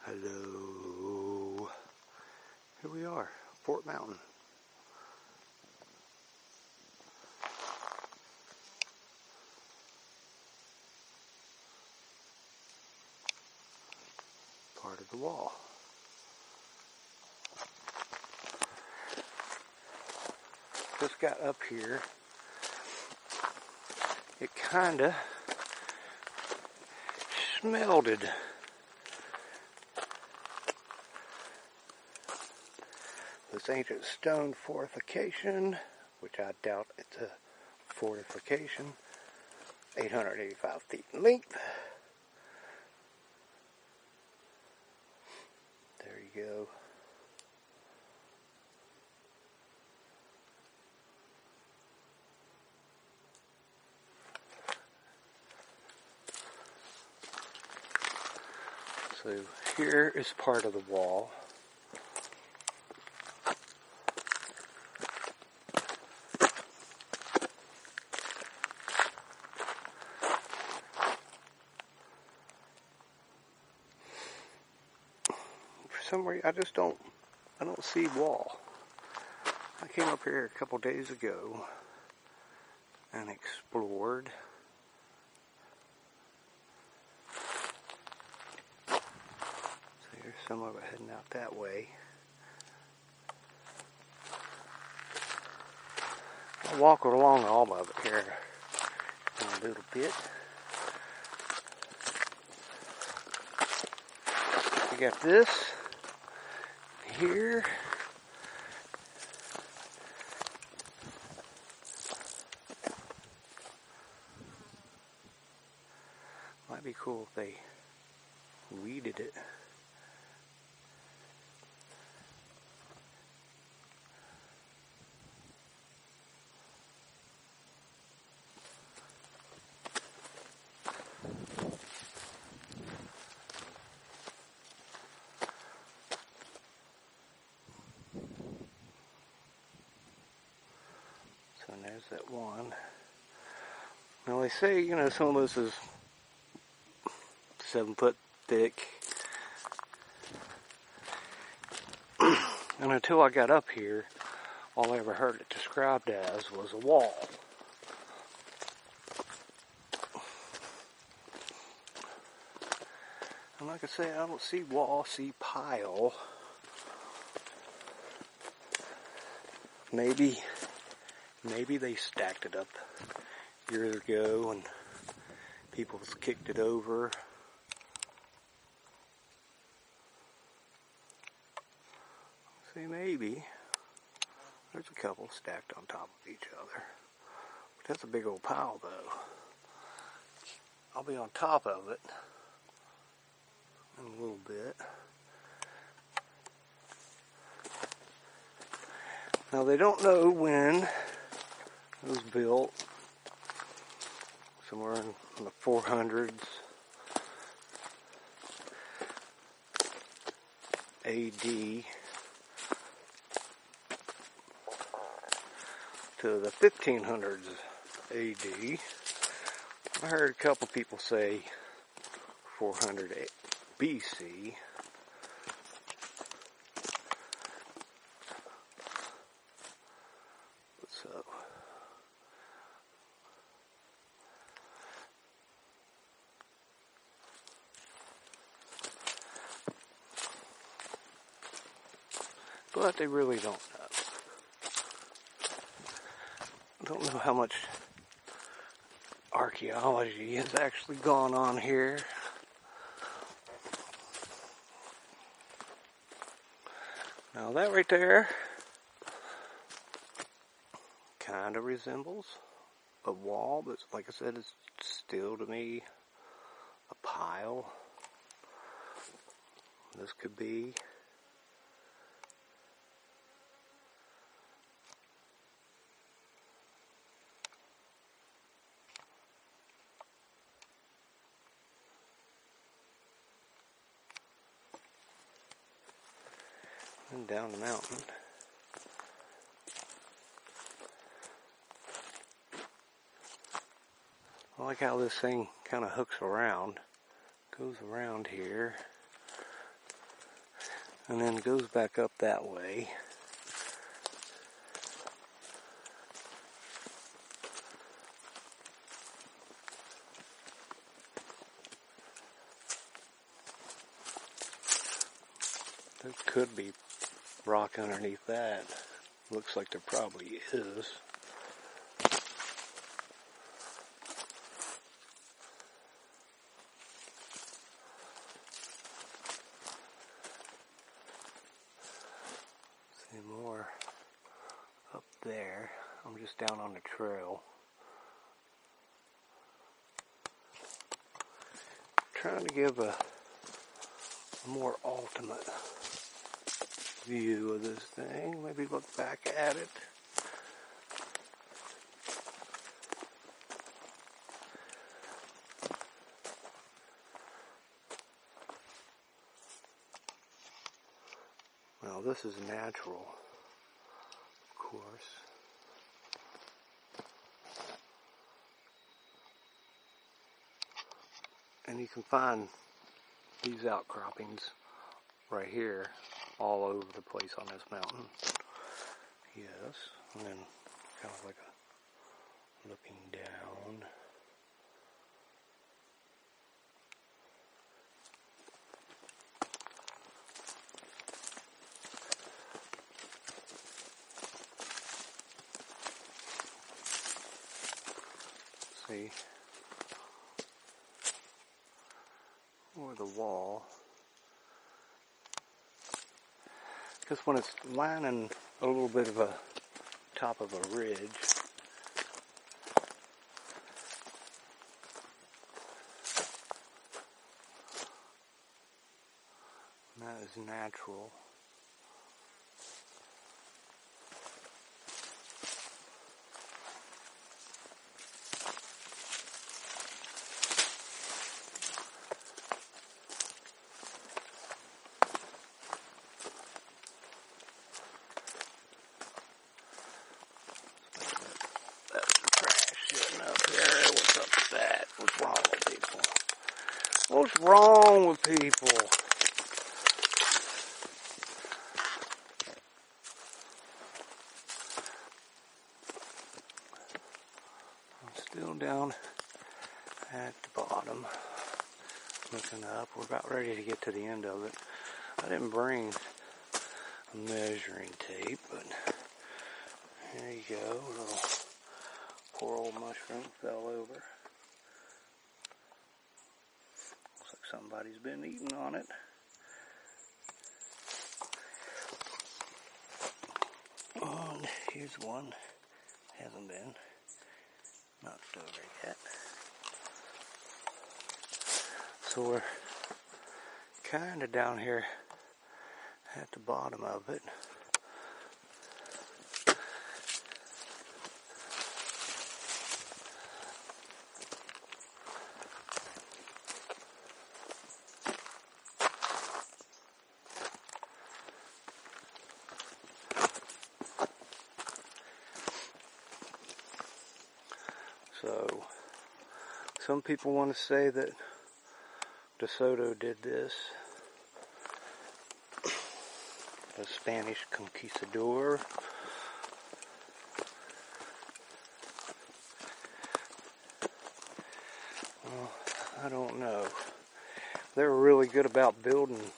Hello. Here we are, Fort Mountain. Part of the wall. Just got up here. It kinda smelted. This ancient stone fortification, which I doubt it's a fortification, 885 feet in length. There you go. So here is part of the wall. For some reason, I don't see wall. I came up here a couple days ago and explored. So here's some of it heading out that way. I'll walk along all of it here in a little bit. We got this here. Might be cool if they weeded it. So there's that one. Now they say, some of this is 7 foot thick. And until I got up here, all I ever heard it described as was a wall. And like I say, I don't see wall, I see pile. Maybe they stacked it up years ago and people kicked it over. See, maybe. There's a couple stacked on top of each other. But that's a big old pile, though. I'll be on top of it in a little bit. Now, they don't know when it was built. Somewhere in the 400s AD to the 1500s AD. I heard a couple people say 400 BC. So but they really don't know. Don't know how much archaeology has actually gone on here. Now that right there kind of resembles a wall, but like I said, it's still to me a pile. This could be. And down the mountain. I like how this thing kind of hooks around, goes around here. and then goes back up that way. There could be rock underneath that. Looks like there probably is. See more up there. I'm just down on the trail. Trying to give a more ultimate view of this thing. Maybe look back at it. Well, this is natural, of course. And you can find these outcroppings right here all over the place on this mountain. Yes, and then kind of like a looking down. See, or the wall. Because when it's lining a little bit of a top of a ridge, that is natural. What's wrong with people? I'm still down at the bottom, looking up. We're about ready to get to the end of it. I didn't bring a measuring tape, but here you go. A little poor old mushroom fell over. Somebody's been eating on it. And here's one. Hasn't been knocked over yet. So we're kind of down here at the bottom of it. So, some people want to say that DeSoto did this. The Spanish conquistador. Well, I don't know. They were really good about building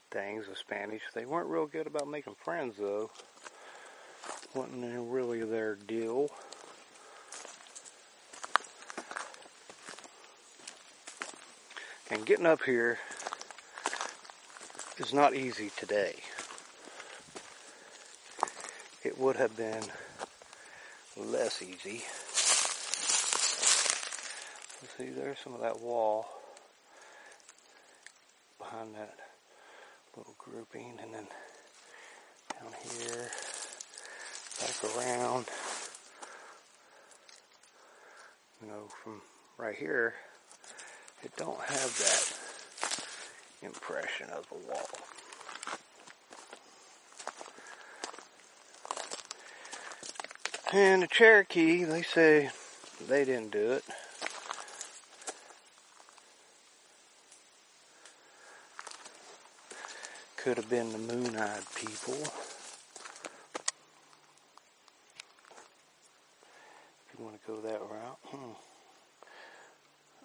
things, the Spanish. They weren't real good about making friends, though. Wasn't really their deal. And getting up here is not easy today. It would have been less easy. See, there's some of that wall behind that little grouping, and then down here, back around. You know, from right here, it don't have that impression of a wall. And the Cherokee, they say they didn't do it. could have been the moon-eyed people. If you want to go that route.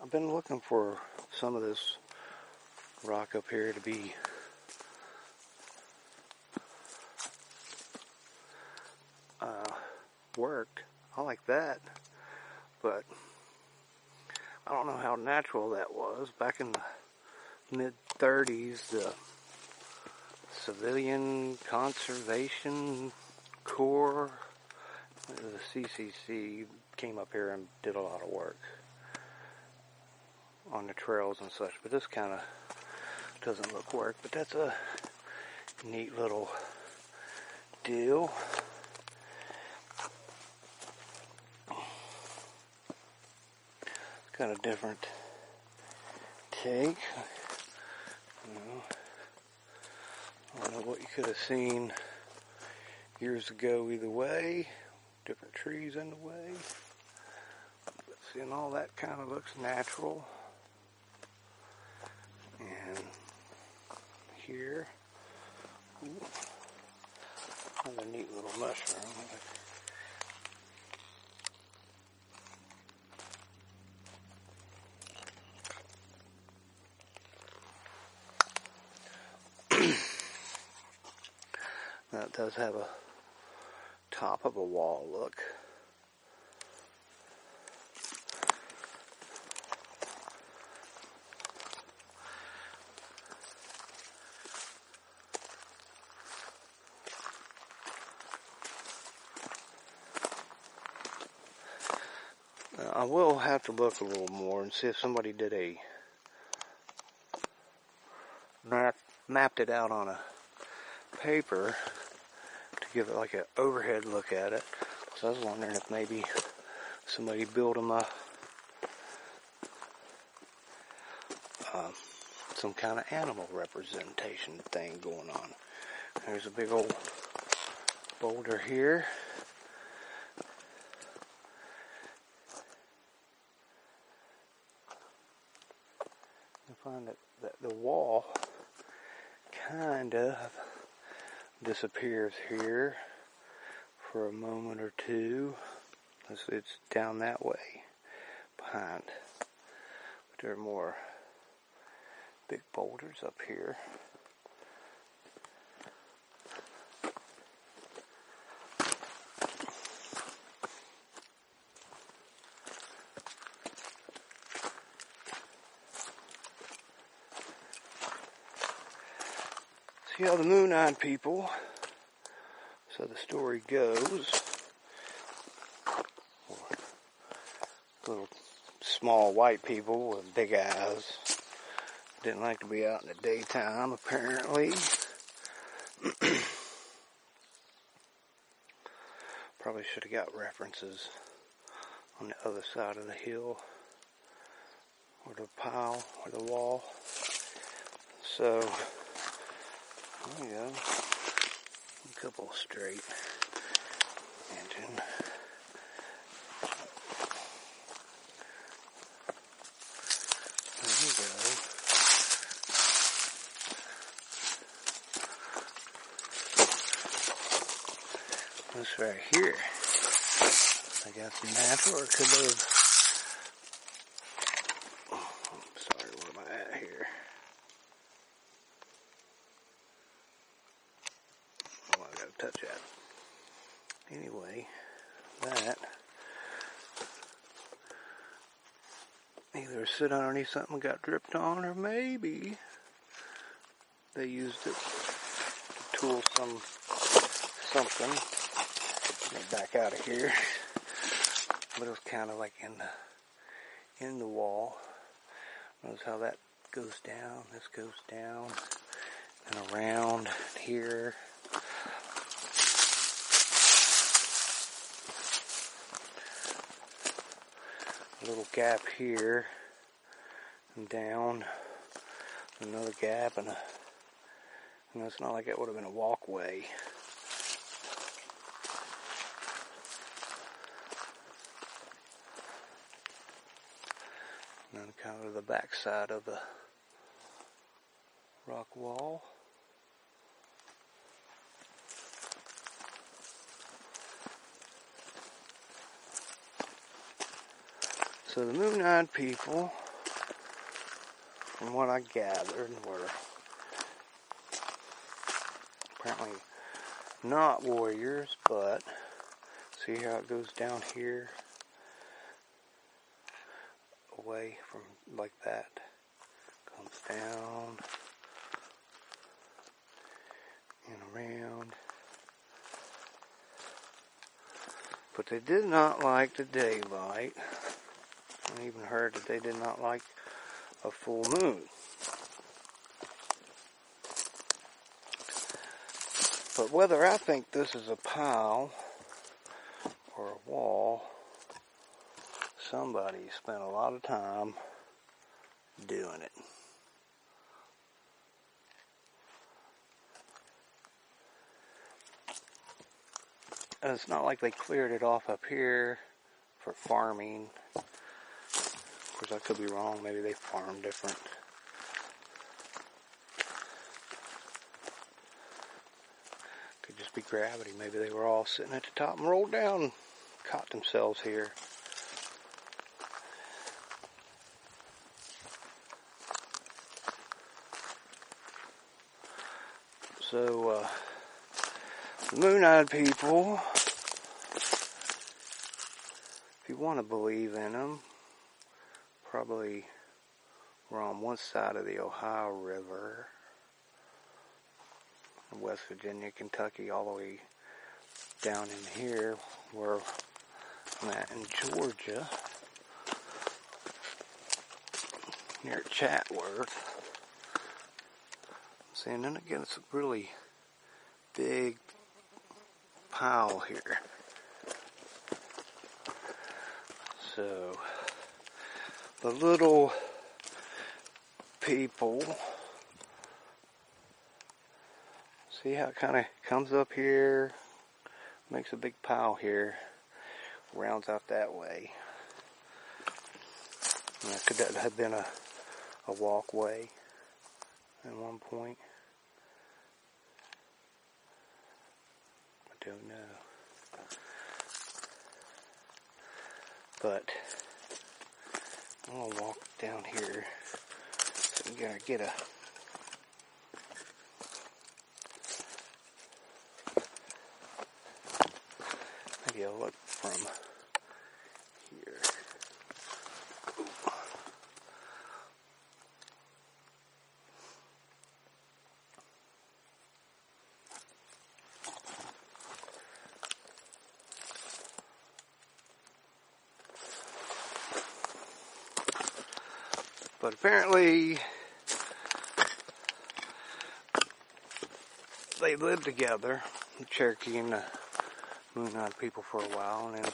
I've been looking for some of this rock up here to be worked. I like that, but I don't know how natural that was. Back in the mid-30s, the Civilian Conservation Corps, the CCC, came up here and did a lot of work on the trails and such, but this kind of doesn't look work, but that's a neat little deal. Got a different take. I don't know what you could have seen years ago either way. Different trees in the way. But seeing all that kind of looks natural. And here, another neat little mushroom. That does have a top of a wall look. I will have to look a little more and see if somebody did mapped it out on a paper to give it like an overhead look at it. So I was wondering if maybe somebody built them some kind of animal representation thing going on. There's a big old boulder here. You find that the wall kind of disappears here for a moment or two. It's down that way behind. But there are more big boulders up here. See how the moon-eyed people, so the story goes, little small white people with big eyes, didn't like to be out in the daytime apparently. Probably should have got references on the other side of the hill, or the pile, or the wall. So, there you go. A couple straight engine. There you go. This right here, I guess natural, or could have. Sorry, where am I at here? Oh, I gotta touch that. Anyway, that either sit underneath something got dripped on, or maybe they used it to tool something. Get back out of here. But it was kind of like in the wall. Notice how that goes down. This goes down and around here. A little gap here and down. Another gap and it's not like it would have been a walkway. And then kind of the back side of the rock wall. So the moon-eyed people, from what I gathered, were apparently not warriors, but see how it goes down here, away from like that, comes down and around. But they did not like the daylight. I even heard that they did not like a full moon. But whether I think this is a pile or a wall, somebody spent a lot of time doing it. And it's not like they cleared it off up here for farming. Of course, I could be wrong. Maybe they farm different. Could just be gravity. Maybe they were all sitting at the top and rolled down and caught themselves here. So, the moon-eyed people, if you want to believe in them, probably were on one side of the Ohio River, West Virginia, Kentucky, all the way down in here where I'm at in Georgia, near Chatworth. See, and then again, it's a really big pile here. So, the little people, see how it kind of comes up here, makes a big pile here, rounds out that way. And could that have been a walkway at one point? I don't know. But I'm going to walk down here. So I'm going to get maybe a look from here. But apparently, they lived together, the Cherokee and the moon-eyed people, for a while, and then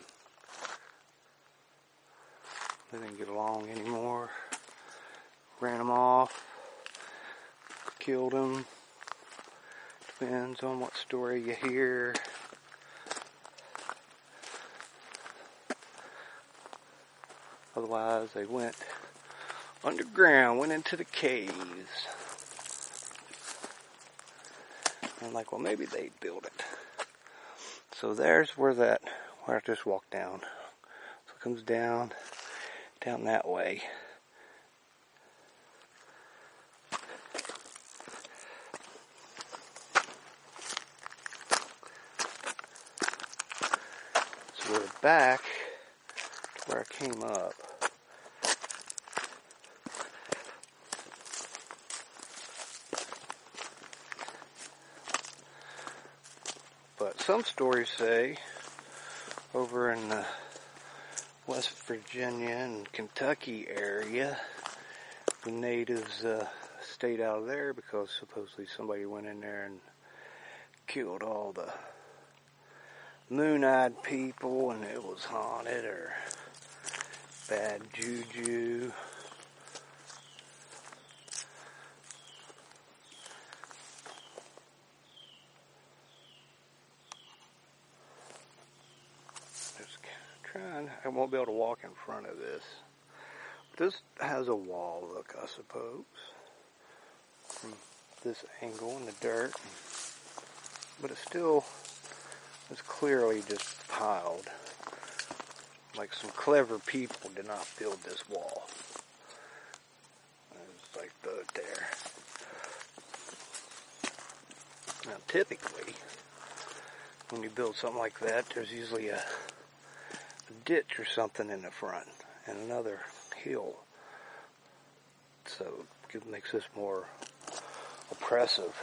they didn't get along anymore. Ran them off, killed them. Depends on what story you hear. Otherwise, they went underground, went into the caves. I'm like, well, maybe they built it. So there's where I just walked down. So it comes down that way. So we're back to where I came up. But some stories say over in the West Virginia and Kentucky area, the natives stayed out of there because supposedly somebody went in there and killed all the moon-eyed people, and it was haunted or bad juju. I won't be able to walk in front of this. This has a wall look, I suppose, from this angle in the dirt. But it's still, it's clearly just piled. like some clever people did not build this wall. It's like there. Now typically, when you build something like that, there's usually a ditch or something in the front and another hill. So it makes this more oppressive.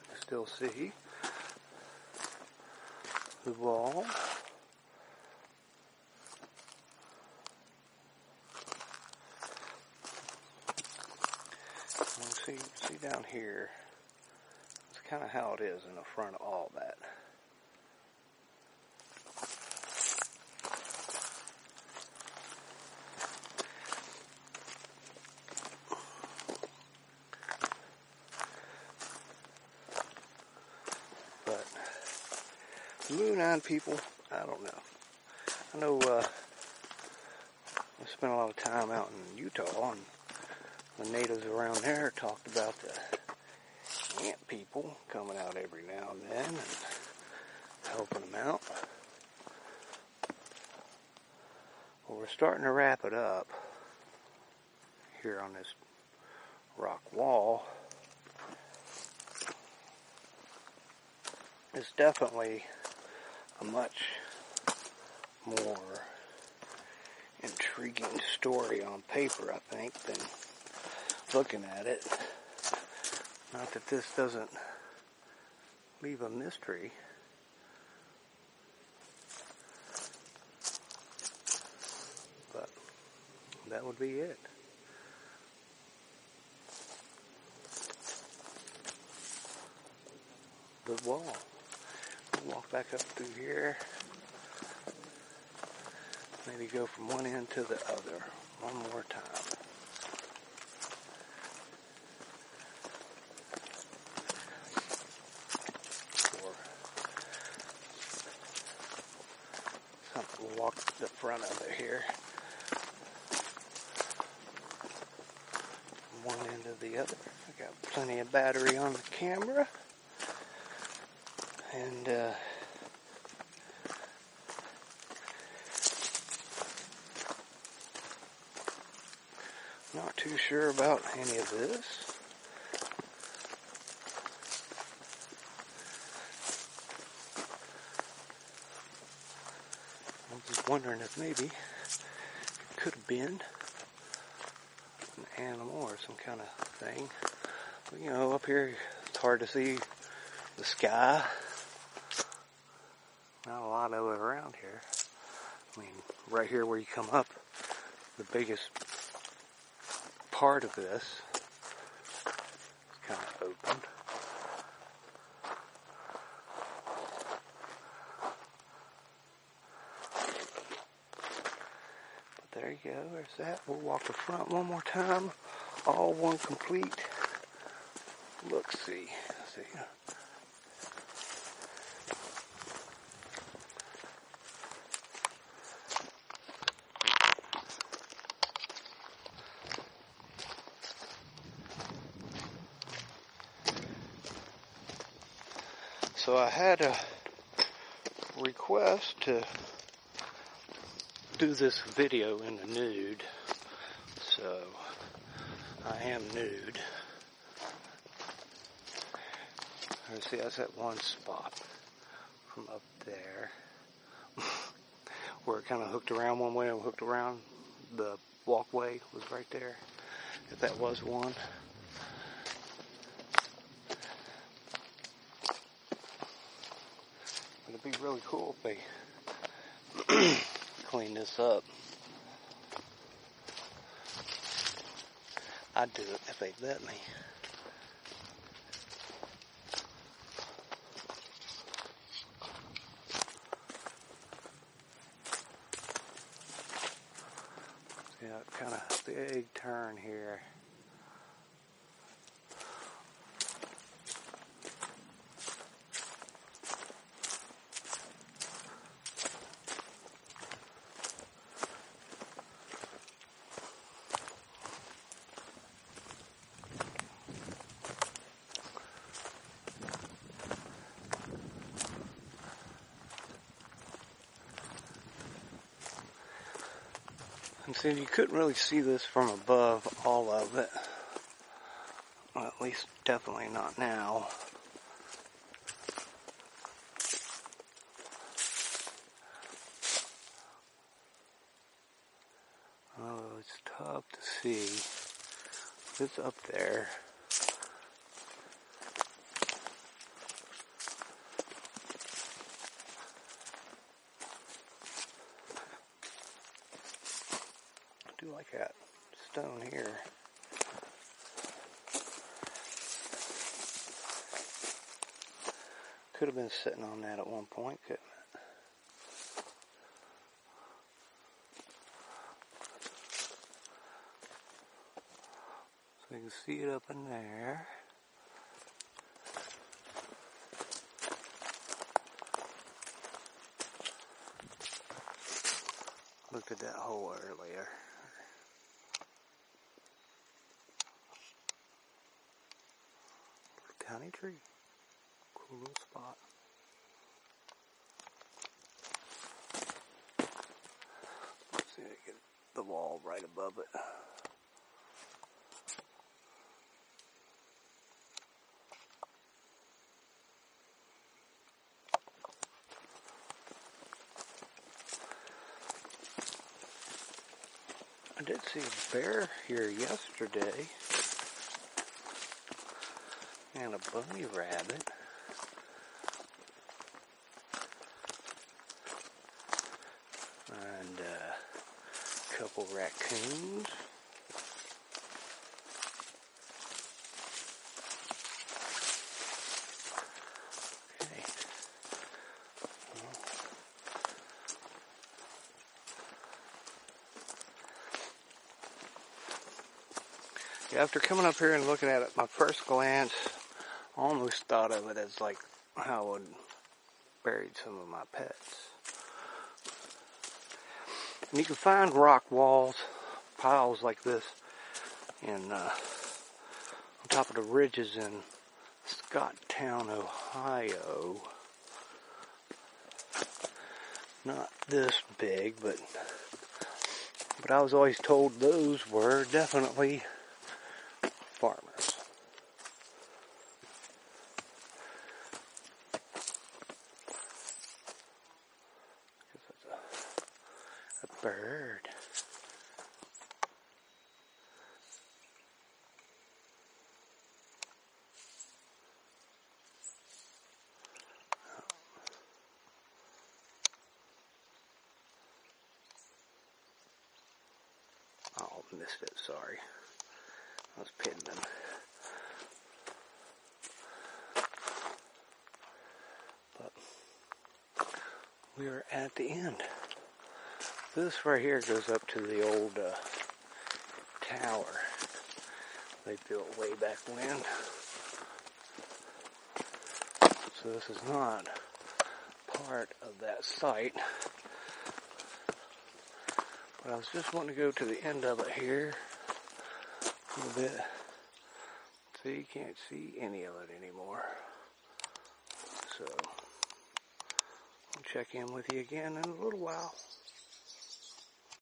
You still see the wall. See down here, it's kind of how it is in the front of all that. But Moon Eye people, I don't know. I know I spent a lot of time out in Utah, and the natives around there talked about the ant people coming out every now and then and helping them out. Well, we're starting to wrap it up here on this rock wall. It's definitely a much more intriguing story on paper, I think, than looking at it. Not that this doesn't leave a mystery. But that would be it. The wall. We'll walk back up through here. Maybe go from one end to the other one more time. We'll walk the front of it here. From one end to the other. I got plenty of battery on the camera. And not too sure about any of this. I'm just wondering if maybe it could have been an animal or some kind of thing. But, you know, up here it's hard to see the sky. Not a lot of it around here. I mean, right here where you come up, the biggest part of this is kind of open. But there you go, there's that. We'll walk the front one more time. All one complete look-see. See. So I had a request to do this video in the nude, so I am nude. Let's see, that's that one spot from up there where it kind of hooked around one way and hooked around. The walkway was right there, if that was one. It'd be really cool if they clean this up. I'd do it if they'd let me. Yeah, kind of big turn here. And so you couldn't really see this from above, all of it. Well, at least definitely not now. Oh, it's tough to see. It's up there. I do like that stone here. Could have been sitting on that at one point, couldn't it? So you can see it up in there. Looked at that hole earlier. County tree. Cool little spot. Let's see if I get the wall right above it. I did see a bear here yesterday. And a bunny rabbit. And a couple raccoons. Okay. Yeah, after coming up here and looking at it, my first glance, I almost thought of it as like how I would buried some of my pets. And you can find rock walls, piles like this, on top of the ridges in Scotttown, Ohio. Not this big, but I was always told those were definitely farmers. That's a bird. Oh, missed it, sorry. I was pitting them. But we are at the end. This right here goes up to the old tower they built way back when. So this is not part of that site. But I was just wanting to go to the end of it here a little bit. So you can't see any of it anymore. So I'll check in with you again in a little while.